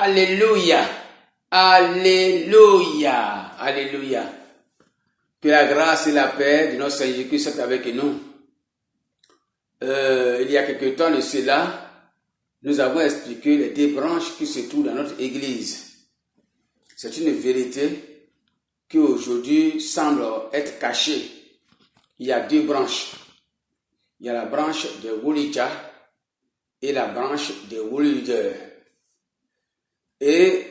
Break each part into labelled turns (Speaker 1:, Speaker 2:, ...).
Speaker 1: Alléluia. Alléluia. Alléluia. Que la grâce et la paix de notre Seigneur Jésus-Christ soient avec nous. Il y a quelque temps de cela, nous avons expliqué les deux branches qui se trouvent dans notre église. C'est une vérité qui aujourd'hui semble être cachée. Il y a deux branches. Il y a la branche de Wolidja et la branche de Woli. Et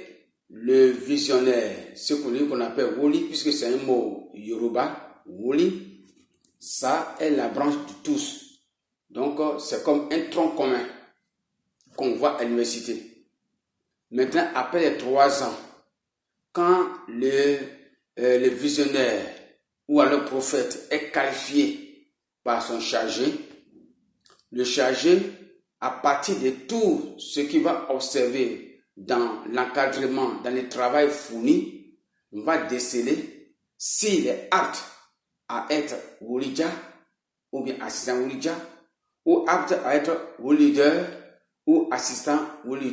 Speaker 1: le visionnaire, ce qu'on appelle Woli, puisque c'est un mot Yoruba, Woli, ça est la branche de tous. Donc, c'est comme un tronc commun qu'on voit à l'université. Maintenant, après les 3 ans, quand le visionnaire ou alors le prophète est qualifié par son chargé, le chargé, à partir de tout ce qu'il va observer dans l'encadrement, dans le travail fourni, on va déceler s'il est apte à être Wolidja ou bien assistant Wolidja, ou apte à être Woli ou assistant Woli.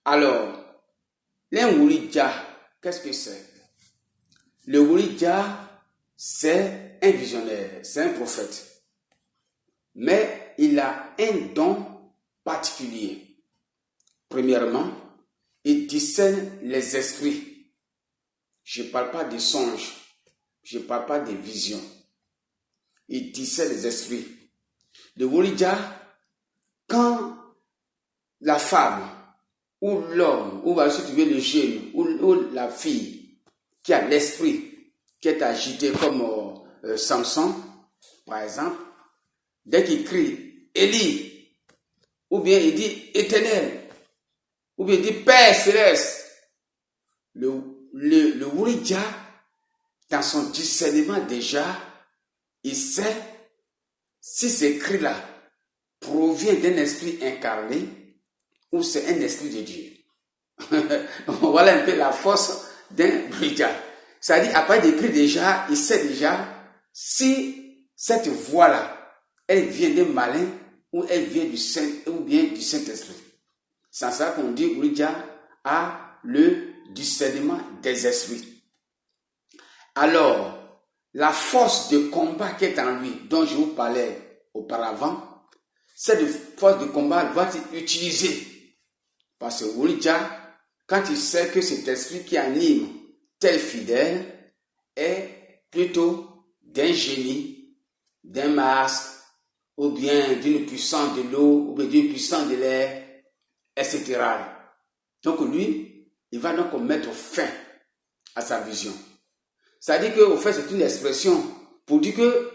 Speaker 1: Alors, l'un Wolidja, qu'est-ce que c'est? Le Wolidja, c'est un visionnaire, c'est un prophète. Mais il a un don particulier. Premièrement, il discerne les esprits. Je ne parle pas des songes, je ne parle pas des visions. Il discerne les esprits. Le Wolidja, quand la femme, ou l'homme, ou va se trouver le jeune, ou la fille, qui a l'esprit, qui est agité comme Samson, par exemple, dès qu'il crie Élie, ou bien il dit Éternel, ou bien il dit Père céleste, le Wolidja, dans son discernement déjà, il sait si ce cri-là provient d'un esprit incarné ou c'est un esprit de Dieu. Voilà un peu la force d'un Wolidja. C'est-à-dire, après des cris déjà, il sait déjà si cette voix-là, elle vient d'un malin ou elle vient du Saint ou bien du Saint-Esprit. C'est ça qu'on dit Wolidja a le discernement des esprits. Alors, la force de combat qui est en lui, dont je vous parlais auparavant, cette force de combat va être utilisée. Parce que Wolidja, quand il sait que cet esprit qui anime tel fidèle est plutôt d'un génie, d'un masque, ou bien d'une puissance de l'eau, ou bien d'une puissance de l'air, etc. Donc lui, il va donc mettre fin à sa vision. C'est-à-dire qu'au fait, c'est une expression pour dire que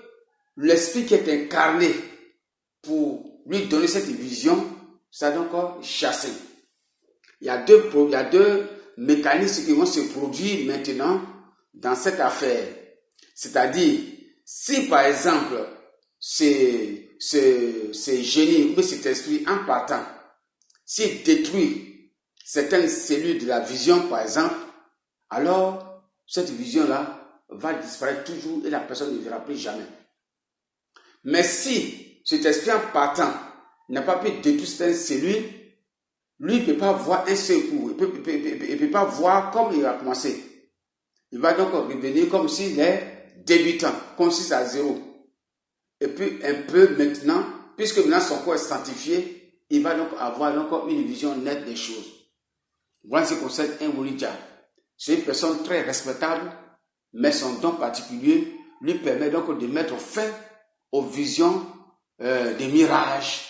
Speaker 1: l'esprit qui est incarné pour lui donner cette vision, ça donc chassé. Il y a deux mécanismes qui vont se produire maintenant dans cette affaire. C'est-à-dire, si par exemple, ce génie ou cet esprit en partant, s'il détruit certaines cellules de la vision, par exemple, alors cette vision-là va disparaître toujours et la personne ne verra plus jamais. Mais si cet esprit en partant n'a pas pu détruire certaines cellules, lui ne peut pas voir un seul coup. Il ne peut pas voir comme il a commencé. Il va donc revenir comme s'il est débutant, comme si c'est à zéro. Et puis un peu maintenant, puisque maintenant son corps est sanctifié, il va donc avoir encore une vision nette des choses. Voilà ce qu'on concerne un Wolidja. C'est une personne très respectable, mais son don particulier lui permet donc de mettre fin aux visions des mirages,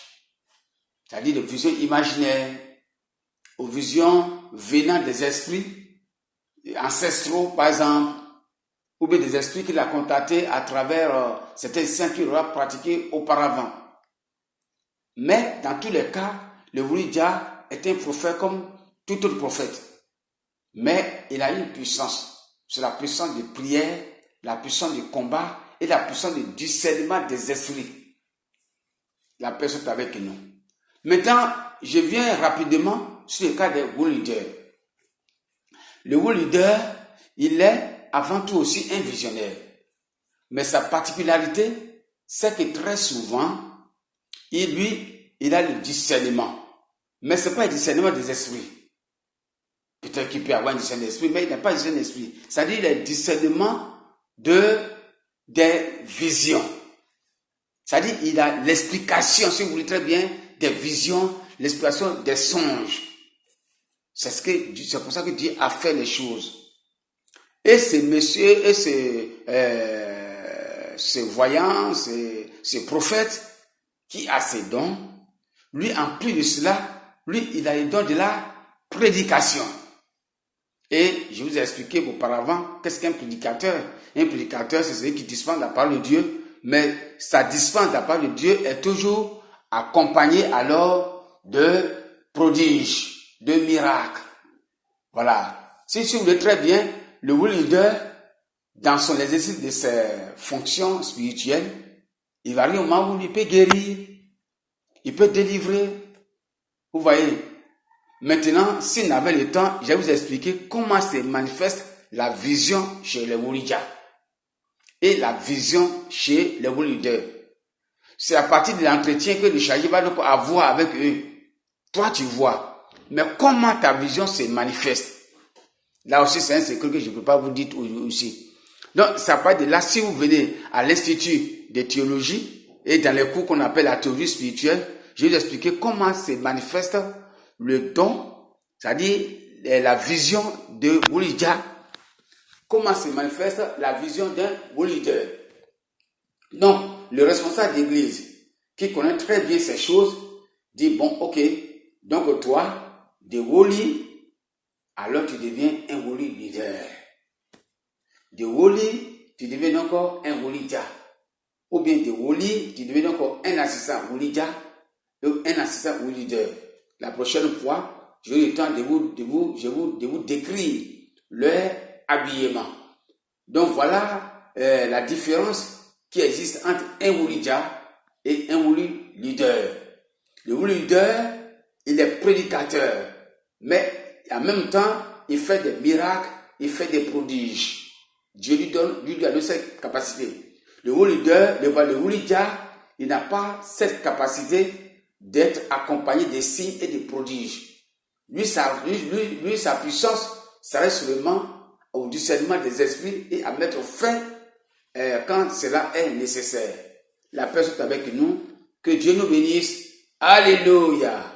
Speaker 1: c'est-à-dire des visions imaginaires, aux visions venant des esprits ancestraux, par exemple, ou bien des esprits qu'il a contactés à travers certains saints qu'il aura pratiqués auparavant. Mais dans tous les cas, le Wolidja est un prophète comme tout autre prophète. Mais il a une puissance. C'est la puissance de prière, la puissance de combat et la puissance de discernement des esprits. La personne est avec nous. Maintenant, je viens rapidement sur le cas des Wolidja. Le Wolidja, il est avant tout aussi un visionnaire. Mais sa particularité, c'est que très souvent, il a le discernement. Mais ce n'est pas un discernement des esprits. Peut-être qu'il peut avoir un discernement d'esprit, mais il n'a pas un discernement d'esprit. C'est-à-dire le discernement des visions. C'est-à-dire il a l'explication, si vous voulez très bien, des visions, l'explication des songes. C'est pour ça que Dieu a fait les choses. Et ces messieurs et ces voyants, ces prophètes qui a ces dons, lui, en plus de cela, lui, il a les dons de la prédication. Et je vous ai expliqué auparavant, qu'est-ce qu'un prédicateur? Un prédicateur, c'est celui qui dispense la parole de Dieu, mais sa dispense de la parole de Dieu est toujours accompagnée alors de prodiges, de miracles. Voilà. Si vous voulez très bien, le leader, dans son exercice de ses fonctions spirituelles, il va arriver au moment où il peut guérir, il peut délivrer. Vous voyez. Maintenant, s'il n'avait le temps, je vais vous expliquer comment se manifeste la vision chez les Wulidja et la vision chez les leaders. C'est à partir de l'entretien que le chargé va donc avoir avec eux. Toi, tu vois. Mais comment ta vision se manifeste? Là aussi, c'est un secret que je ne peux pas vous dire aussi. Donc, ça part de là, si vous venez à l'Institut de théologie et dans les cours qu'on appelle la théorie spirituelle, je vais vous expliquer comment se manifeste le don, c'est-à-dire la vision de Wulidja. Comment se manifeste la vision d'un leader. Donc, le responsable d'église, qui connaît très bien ces choses, dit, bon, ok, donc toi, de Woli, alors tu deviens un Woli leader. De Woli, tu deviens encore un Wulidja. Ou bien de Woli, tu deviens encore un assistant Wulidja, un assistant Woli leader. La prochaine fois, je vais le temps de vous décrire leur habillement. Donc voilà la différence qui existe entre un Wulidja et un Woli leader. Le Woli leader, il est prédicateur, mais en même temps, il fait des miracles, il fait des prodiges. Dieu lui a donné cette capacité. Le Woli leader, le Wulidja, il n'a pas cette capacité d'être accompagné des signes et des prodiges. Lui, sa puissance, ça reste seulement au discernement des esprits et à mettre fin quand cela est nécessaire. La paix soit avec nous. Que Dieu nous bénisse. Alléluia.